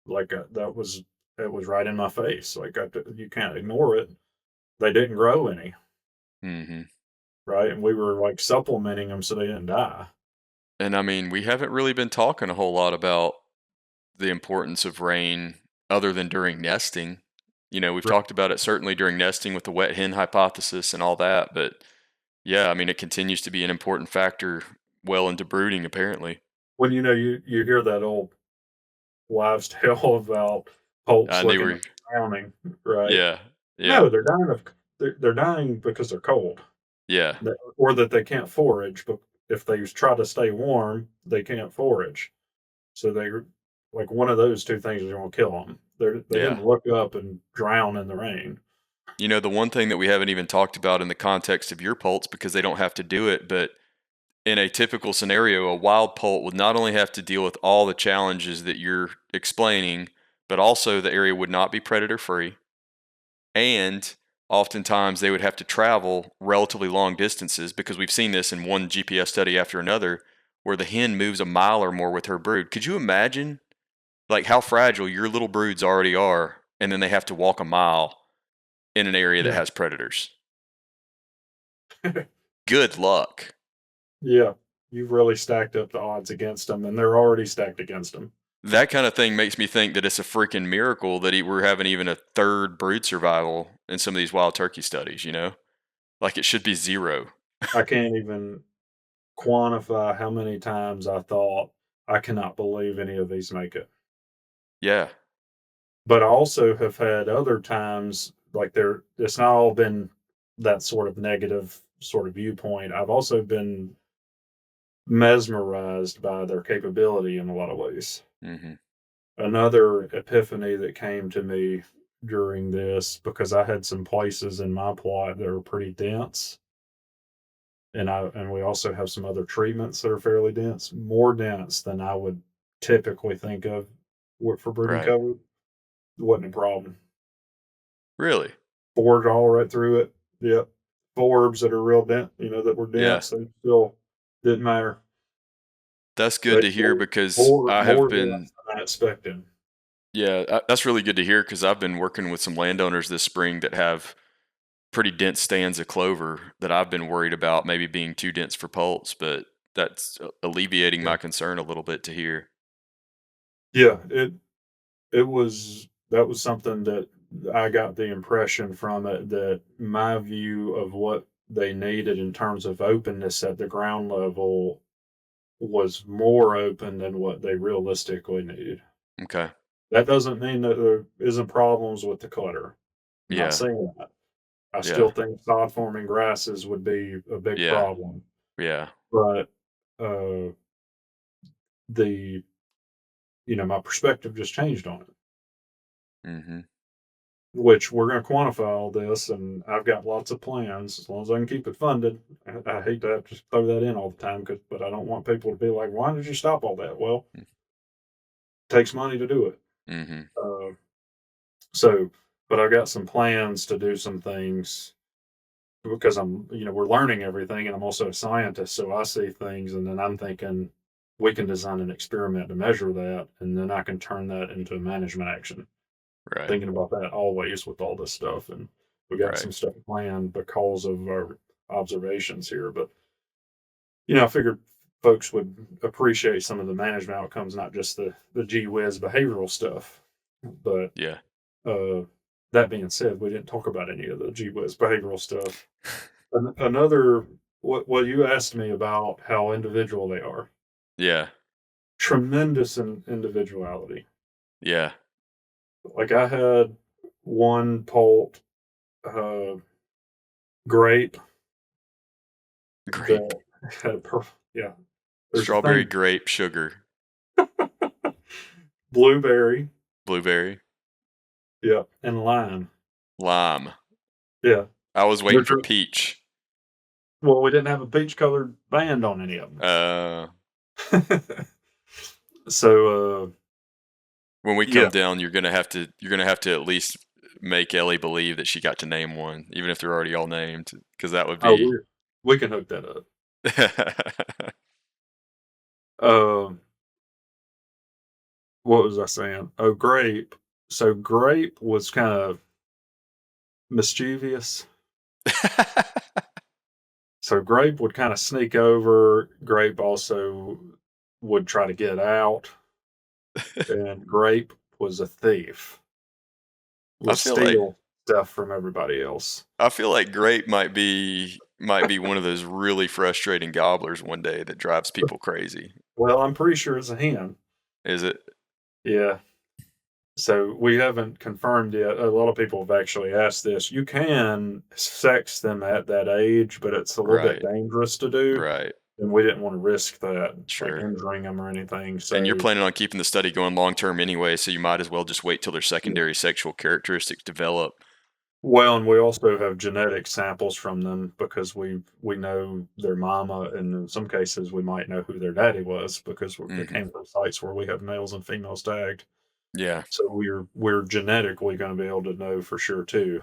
Like, it was right in my face. Like, you can't ignore it. They didn't grow any, Hmm. right? And we were like supplementing them so they didn't die. And I mean, we haven't really been talking a whole lot about the importance of rain other than during nesting. We've Right. talked about it certainly during nesting with the wet hen hypothesis and all that, but yeah, I mean, it continues to be an important factor well into brooding, apparently. When you hear that old wives' tale about poults I knew looking at we, drowning, right? yeah, yeah, No, they're dying because they're cold, yeah, or that they can't forage. But if they try to stay warm, they can't forage. So they like one of those two things is going to kill them. They yeah. didn't look up and drown in the rain. The one thing that we haven't even talked about in the context of your poults because they don't have to do it, but in a typical scenario, a wild poult would not only have to deal with all the challenges that you're explaining, but also the area would not be predator free. And oftentimes they would have to travel relatively long distances because we've seen this in one GPS study after another where the hen moves a mile or more with her brood. Could you imagine like how fragile your little broods already are and then they have to walk a mile in an area that Yeah. has predators? Good luck. Yeah. You've really stacked up the odds against them, and they're already stacked against them. That kind of thing makes me think that it's a freaking miracle that we're having even a third brood survival in some of these wild turkey studies. Like it should be zero. I can't even quantify how many times I thought, I cannot believe any of these make it. Yeah, But I also have had other times, like it's not all been that sort of negative sort of viewpoint. I've also been mesmerized by their capability in a lot of ways. hmm, Another epiphany that came to me during this, because I had some places in my plot that were pretty dense, and we also have some other treatments that are fairly dense, more dense than I would typically think of for brooding right. cover. Wasn't a problem. Really? Forged all right through it. Yep. Forbs that are real dense, that were Yeah. dense, they still didn't matter. That's good They to hear forged because I have more been, dense than I expected. yeah, that's really good to hear because I've been working with some landowners this spring that have pretty dense stands of clover that I've been worried about maybe being too dense for poults, but that's alleviating Yeah. my concern a little bit to hear. Yeah, that was something that I got the impression from it, that my view of what they needed in terms of openness at the ground level was more open than what they realistically needed. Okay. That doesn't mean that there isn't problems with the clutter. I'm not Yeah. saying that. I still Yeah. think sod forming grasses would be a big Yeah. problem, Yeah. but uh, the my perspective just changed on it. Mhm. Which we're going to quantify all this, and I've got lots of plans as long as I can keep it funded. I hate to have to throw that in all the time, but I don't want people to be like, "Why did you stop all that?" Well, Mm. it takes money to do it. Mhm. Uh, so, but I've got some plans to do some things because we're learning everything, and I'm also a scientist, so I see things, and then I'm thinking we can design an experiment to measure that, and then I can turn that into a management action. Right. Thinking about that always with all this stuff, and we got Right. some stuff planned because of our observations here. But I figured folks would appreciate some of the management outcomes, not just the gee whiz behavioral stuff. But Yeah. uh, that being said, we didn't talk about any of the gee whiz behavioral stuff. Another, what you asked me about how individual they are, Yeah. tremendous in individuality. Yeah. Like I had one poult uh, grape Grape. that had yeah, there's a Strawberry, thing. grape, sugar, Blueberry, blueberry, yeah, and lime, lime. yeah. I was waiting Which for was peach. well, we didn't have a peach colored band on any of Uh, them. So, when we yeah. come down, you're gonna have to at least make Ellie believe that she got to name one, even if they're already all named, because that would Oh, be. we can hook that up. Um, what was I saying? Oh, grape. So grape was kind of mischievous. So grape would kind of sneak over. Grape also would try to get out, and grape was a thief. I Would feel like steal stuff from everybody else. grape might be one of those really frustrating gobblers one day that drives people crazy. Well, I'm pretty sure it's a hen. Is it? Yeah. So we haven't confirmed yet. A lot of people have actually asked this. You can sex them at that age, but it's a little bit Right. dangerous to do. Right. And we didn't want to risk that, like Sure. injuring them or anything. And you're So, planning on keeping the study going long term anyway, so you might as well just wait till their yeah. secondary sexual characteristics develop. Well, and we also have genetic samples from them because we know their mama, and in some cases we might know who their daddy was because they Hmm. came from sites where we have males and females tagged. Yeah. So we're genetically going to be able to know for sure too.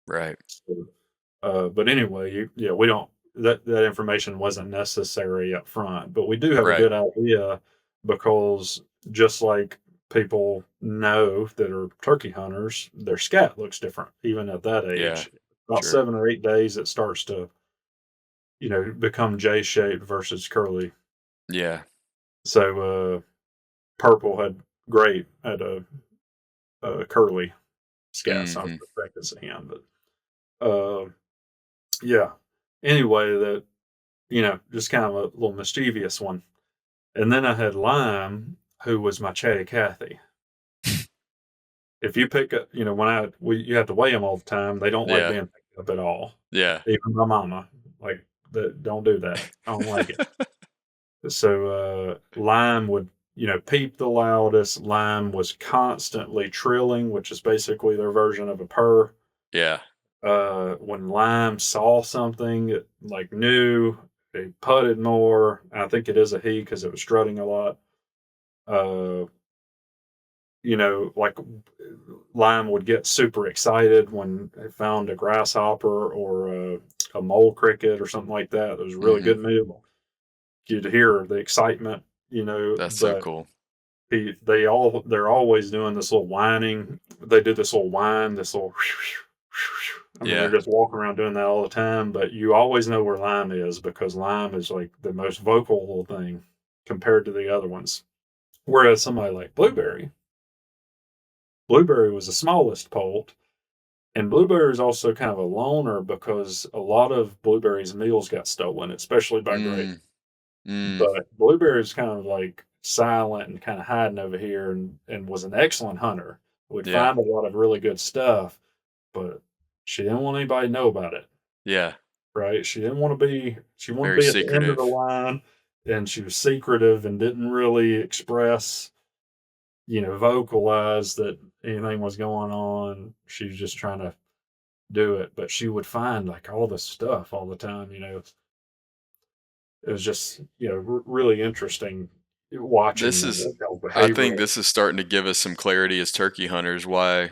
Right. So, but anyway, yeah, we don't that information wasn't necessary up front, but we do have a Right. good idea because just like people know that are turkey hunters, their scat looks different even at that Yeah. age. About Sure. 7 or 8 days, it starts to become J shaped versus curly. Yeah. So purple had great at a curly scat, so I Hmm. would expect it's a hand, but yeah. Anyway, that just kind of a little mischievous one. And then I had Lime, who was my chatty Cathy. If you pick up, you have to weigh them all the time. They don't like Yeah. being picked up at all. Yeah. Even my mama, like, don't do that. I don't like it. So Lime would, peep the loudest. Lime was constantly trilling, which is basically their version of a purr. Yeah. When Lime saw something like new, he putted more. I think it is a he because it was strutting a lot. Uh, like Lime would get super excited when they found a grasshopper or a mole cricket or something like that. It was a really Hmm. good meal. You'd hear the excitement, That's so but cool. they're always doing this little whining. They do this little whine, this little. I mean, they're Yeah. just walking around doing that all the time. But you always know where Lime is because Lime is like the most vocal little thing compared to the other ones. Whereas somebody like Blueberry was the smallest poult, and Blueberry is also kind of a loner because a lot of Blueberry's meals got stolen, especially by Grape. Mm. Mm. But Blueberry's kind of like silent and kind of hiding over here and was an excellent hunter. Would Yeah. find a lot of really good stuff, but She didn't want anybody to know about it, Yeah. right? She wanted to Very be at the end of the secretive. line, and she was secretive and didn't really express, vocalize that anything was going on. She was just trying to do it, but she would find like all this stuff all the time. It was just really interesting This watching is I think behavioral. this is starting to give us some clarity as turkey hunters why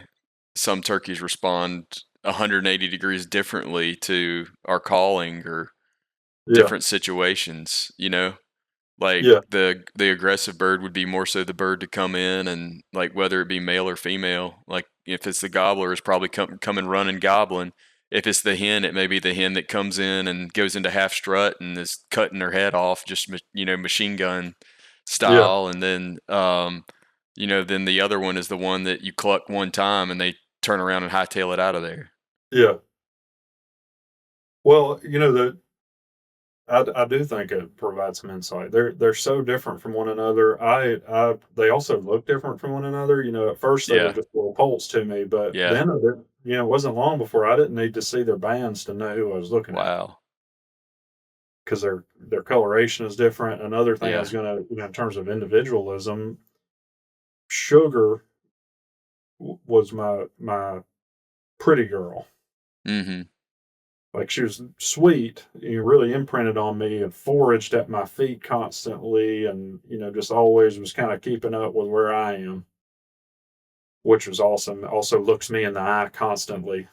some turkeys respond 180 degrees differently to our calling or Yeah, different situations, you know? Like yeah, the aggressive bird would be more so the bird to come in and like whether it be male or female. Like if it's the gobbler, it's probably coming running gobbling. If it's the hen, it may be the hen that comes in and goes into half strut and is cutting her head off, just machine gun yeah, style. And then then the other one is the one that you cluck one time and they turn around and hightail it out of there. yeah. Well, I do think it provides some insight. They're so different from one another. They also look different from one another. At first they were Yeah, just little poults to me, but yeah, then it wasn't long before I didn't need to see their bands to know who I was looking at wow, because their coloration is different. Another thing I yeah, was gonna, in terms of individualism, Sugar was my pretty girl. mm-hmm, Like she was sweet, really imprinted on me and foraged at my feet constantly, and just always was kind of keeping up with where I am, which was awesome. Also looks me in the eye constantly.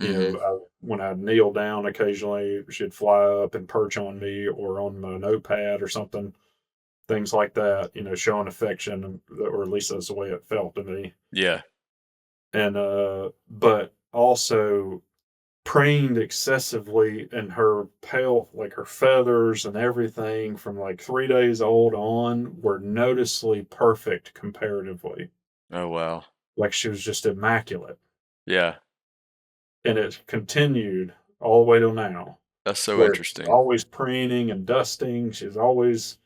mm-hmm, When I'd kneel down, occasionally she'd fly up and perch on me or on my notepad or something, things like that. Showing affection, or at least that's the way it felt to me. yeah, And but also preened excessively, and her pale, like her feathers and everything from like 3 days old on were noticeably perfect comparatively. oh wow, Like she was just immaculate. yeah. And it continued all the way till now, That's so where she's interesting. always preening and dusting. She's always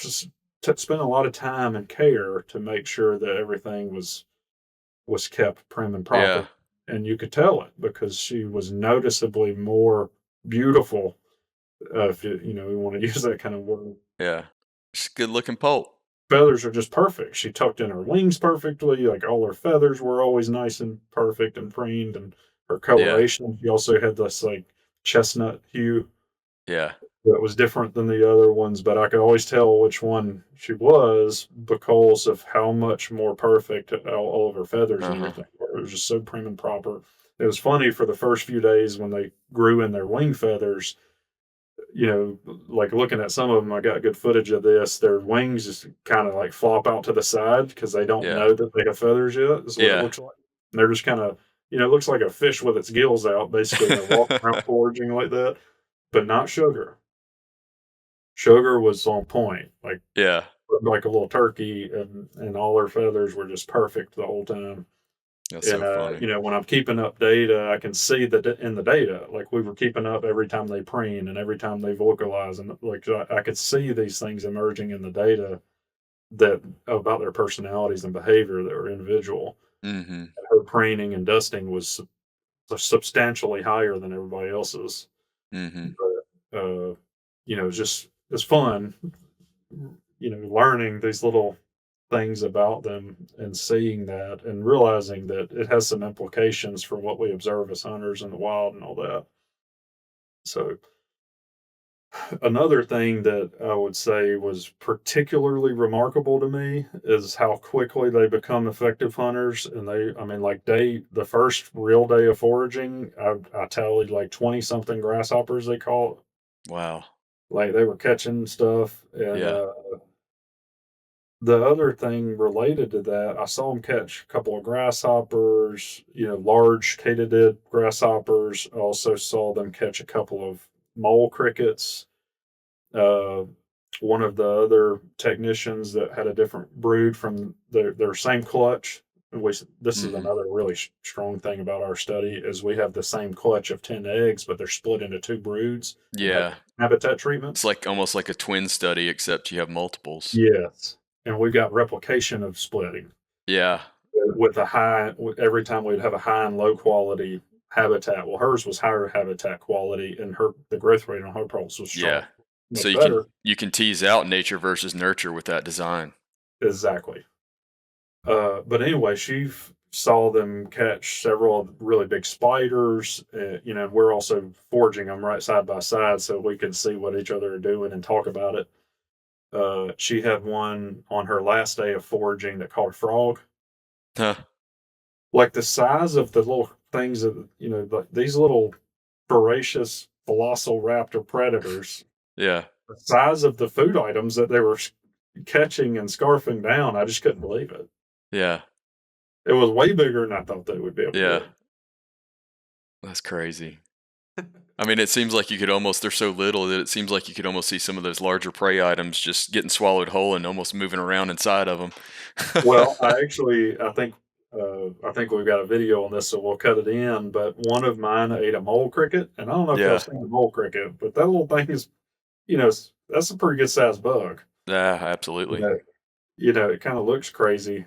just spent a lot of time and care to make sure that everything was kept prim and proper. Yeah, And you could tell it because she was noticeably more beautiful, if we want to use that kind of word. yeah. She's a good looking poult. Feathers are just perfect. She tucked in her wings perfectly. Like all her feathers were always nice and perfect and preened, and her Yeah, coloration. She also had this like chestnut hue yeah. that was different than the other ones, but I could always tell which one she was because of how much more perfect all of her feathers and Uh-huh. everything were. It was just so prim and proper. It was funny for the first few days when they grew in their wing feathers, like looking at some of them, I got good footage of this. Their wings just kind of like flop out to the side because they don't Yeah. know that they have feathers yet, is what it Yeah. looks like. And they're just kind of, it looks like a fish with its gills out, basically, and they're walking around foraging like that, but not Sugar. Sugar was on point, Yeah. like a little turkey, and all her feathers were just perfect the whole time. That's And so funny. when I'm keeping up data, I can see that in the data, like we were keeping up every time they preen and every time they vocalize, and like I could see these things emerging in the data that about their personalities and behavior that were individual. Mhm. And her preening and dusting was substantially higher than everybody else's. Mhm. But it's fun, learning these little things about them and seeing that and realizing that it has some implications for what we observe as hunters in the wild and all that. So, another thing that I would say was particularly remarkable to me is how quickly they become effective hunters. And I mean, like the first real day of foraging, I tallied like 20 something grasshoppers, they call it. Wow. Like they were catching stuff. And, Yeah. the other thing related to that, I saw him catch a couple of grasshoppers, large katydid grasshoppers. I also saw them catch a couple of mole crickets. Uh, One of the other technicians that had a different brood from their same clutch, which this is Mhm. another really strong thing about our study, is we have the same clutch of 10 eggs, but they're split into two broods and have Yeah. habitat It's treatments. like almost like a twin study except you have multiples. Yes. And we've got replication of splitting. Yeah. With a high, every time we'd have a high and low quality habitat. Well, hers was higher habitat quality, and the growth rate on her poults was Yeah. strong, So much better. you can tease out nature versus nurture with that design. Exactly. But anyway, saw them catch several really big spiders. And we're also foraging them right side by side so we can see what each other are doing and talk about it. She had one on her last day of foraging that caught a frog, Huh. like the size of the little things that like these little voracious velociraptor predators, Yeah. the size of the food items that they were catching and scarfing down. I just couldn't believe it. Yeah. It was way bigger than I thought they would be able to Yeah. get. That's crazy. I mean, it seems like you could almost, they're so little that it seems like you could almost see some of those larger prey items just getting swallowed whole and almost moving around inside of them. Well, I think we've got a video on this, so we'll cut it in. But one of mine ate a mole cricket, and I don't know if y'all Yeah. seen a mole cricket, but that little thing is, that's a pretty good sized bug. Yeah, You absolutely. know, it kind of looks crazy,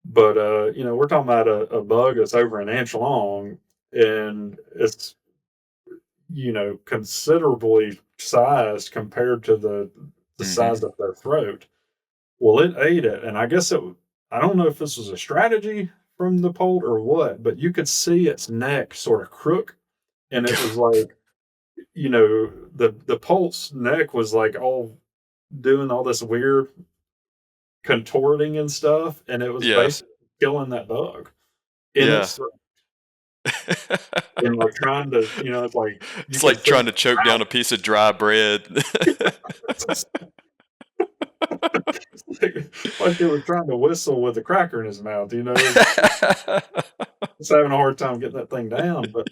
but we're talking about a bug that's over an inch long, and it's considerably sized compared to the Mhm. size of their throat. Well, it ate it, and I don't know if this was a strategy from the poult or what, but you could see its neck sort of crook, and it was like, the poult's neck was like all doing all this weird contorting and stuff, and it was Yeah. basically killing that bug in Yeah. its throat and like trying to, it's like you It's could like feel trying to choke down a piece of dry bread. like it was trying to whistle with a cracker in his mouth, it's having a hard time getting that thing down. But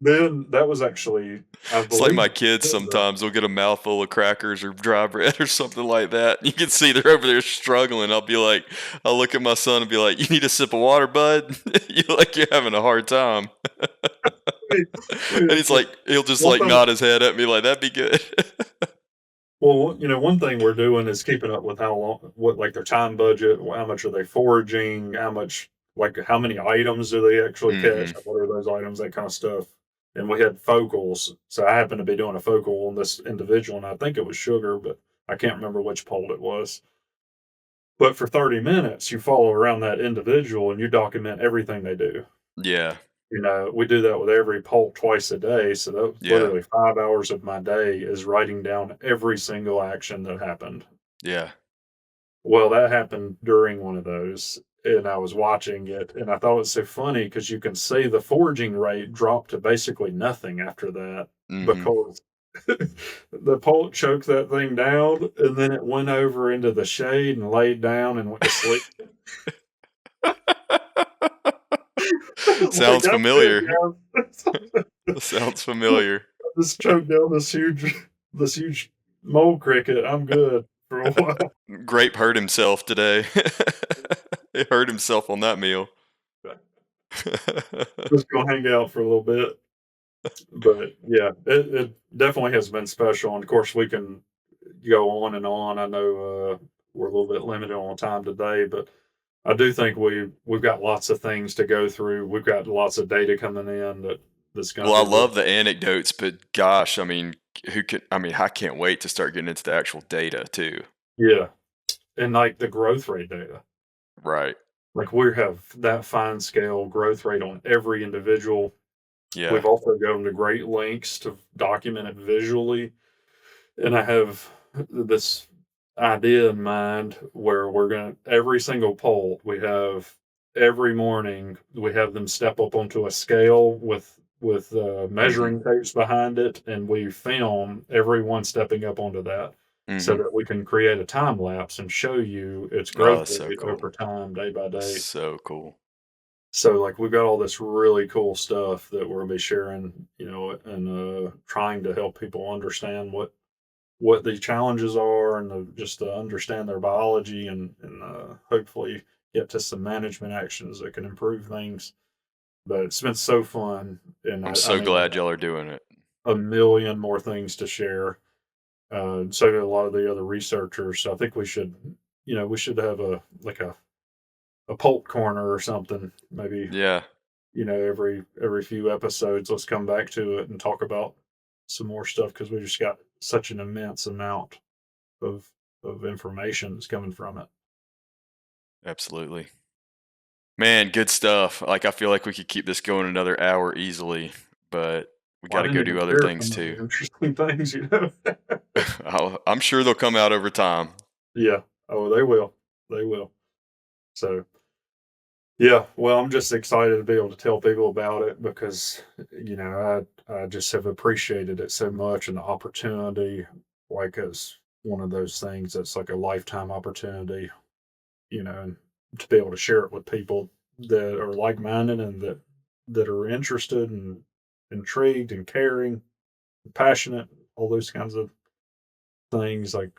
then that was actually, I It's like believe, my kids sometimes will get a mouthful of crackers or dry bread or something like that. You can see they're over there struggling. I'll look at my son and be like, "You need a sip of water, bud? You look like you're having a hard time." And he's like, he'll just one like thing. nod his head at me like, "That'd be good." Well, one thing we're doing is keeping up with how long, what like their time budget, how much are they foraging, how much, like how many items do they actually catch, Mhm. what are those items, that kind of stuff. And we had focals, so I happened to be doing a focal on this individual, and I think it was sugar, but I can't remember which poll it was. But for 30 minutes, you follow around that individual and you document everything they do. Yeah. We do that with every poll twice a day. So that was Yeah. literally 5 hours of my day is writing down every single action that happened. Yeah. Well, that happened during one of those, and I was watching it, and I thought it was so funny because you can see the foraging rate dropped to basically nothing after that Mhm. because the poult choked that thing down, and then it went over into the shade and laid down and went to sleep. Like, Sounds "That's it, familiar. guys." Sounds familiar. Just choked down this huge mole cricket. I'm good for a while. Grape hurt himself today. He hurt himself on that meal. Just gonna hang out for a little bit. But yeah, it definitely has been special. And of course, we can go on and on. I know we're a little bit limited on time today, but I do think we've got lots of things to go through. We've got lots of data coming in that's going Well, to I be really. love the anecdotes, but gosh, I mean, I can't wait to start getting into the actual data too. Yeah, and like the growth rate data. Right. Like we have that fine scale growth rate on every individual. Yeah. We've also gone to great lengths to document it visually. And I have this idea in mind where we're going to, every single poll, every morning, we have them step up onto a scale with Mhm. measuring tapes behind it, and we film everyone stepping up onto that so Mhm. that we can create a time lapse and show you its Oh, growth that's so rate cool. over time, day by day. So cool. So like we've got all this really cool stuff that we're gonna be sharing, and trying to help people understand what the challenges are and just to understand their biology and hopefully get to some management actions that can improve things. But it's been so fun, and I'm I so mean, I glad got y'all are doing it. a million more things to share. So do a lot of the other researchers. So I think we should have a like a poult corner or something, maybe. Yeah. every few episodes, let's come back to it and talk about some more stuff because we just got such an immense amount of information that's coming from it. Absolutely. Man, good stuff. Like, I feel like we could keep this going another hour easily, but we Well, got I to didn't go even do other share things some of too. the interesting things, I'm sure they'll come out over time. Yeah. Oh, they will. They will. So, yeah. Well, I'm just excited to be able to tell people about it because, I just have appreciated it so much and the opportunity, like, as one of those things that's like a lifetime opportunity, and to be able to share it with people that are like minded and that are interested and intrigued and caring, and passionate, all those kinds of things. Like,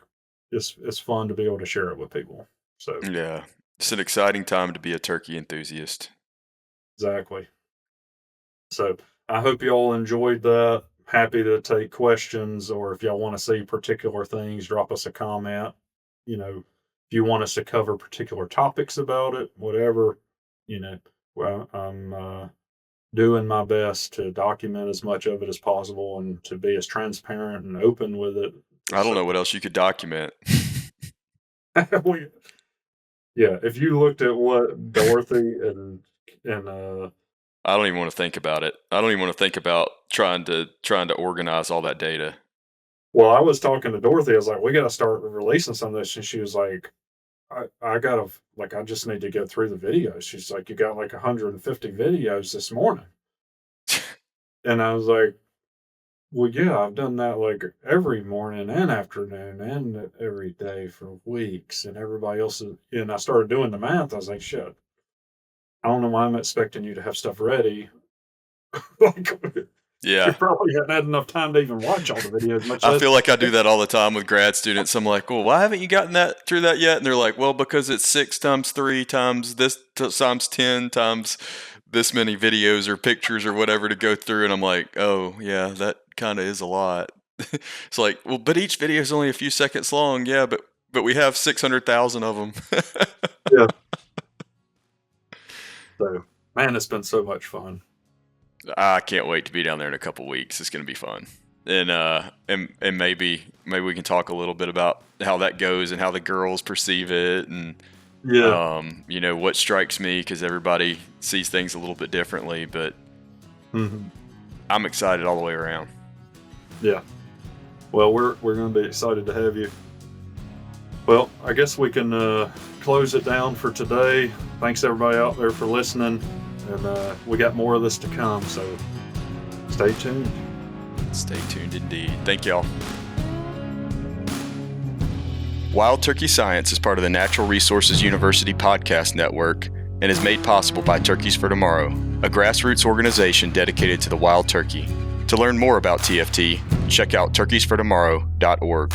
it's fun to be able to share it with people. So, Yeah. It's an exciting time to be a turkey enthusiast. exactly. So I hope you all enjoyed that. Happy to take questions, or if y'all want to see particular things, drop us a comment. If you want us to cover particular topics about it, whatever, well, I'm doing my best to document as much of it as possible and to be as transparent and open with it. I don't So, know what else you could document. yeah, if you looked at what Dorothy and I don't even want to think about it. I don't even want to think about trying to organize all that data. well, I was talking to Dorothy. I was like, we got to start releasing some of this, and she was like, I gotta, like, I just need to go through the videos. She's like, you got like 150 videos this morning, and I was like, well, yeah, I've done that like every morning and afternoon and every day for weeks, and everybody else is. And I started doing the math. I was like, shit, I don't know why I'm expecting you to have stuff ready. Like, you Yeah. probably haven't had enough time to even watch all the videos, much I less. feel like I do that all the time with grad students. I'm like, well, why haven't you gotten that through that yet? And they're like, well, because it's 6 times 3 times this times 10 times this many videos or pictures or whatever to go through. And I'm like, oh, yeah, that kind of is a lot. It's like, well, but each video is only a few seconds long. Yeah, but we have 600,000 of them. Yeah. So, man, it's been so much fun. I can't wait to be down there in a couple weeks. It's going to be fun. And maybe we can talk a little bit about how that goes and how the girls perceive it, and Yeah. what strikes me, because everybody sees things a little bit differently, but Hmm. I'm excited all the way around. Yeah. Well, we're going to be excited to have you. Well, I guess we can close it down for today. Thanks everybody out there for listening, and we got more of this to come. So stay tuned. Stay tuned indeed. Thank y'all. Wild Turkey Science is part of the Natural Resources University podcast network and is made possible by Turkeys for Tomorrow, a grassroots organization dedicated to the wild turkey. To learn more about TFT, check out turkeysfortomorrow.org.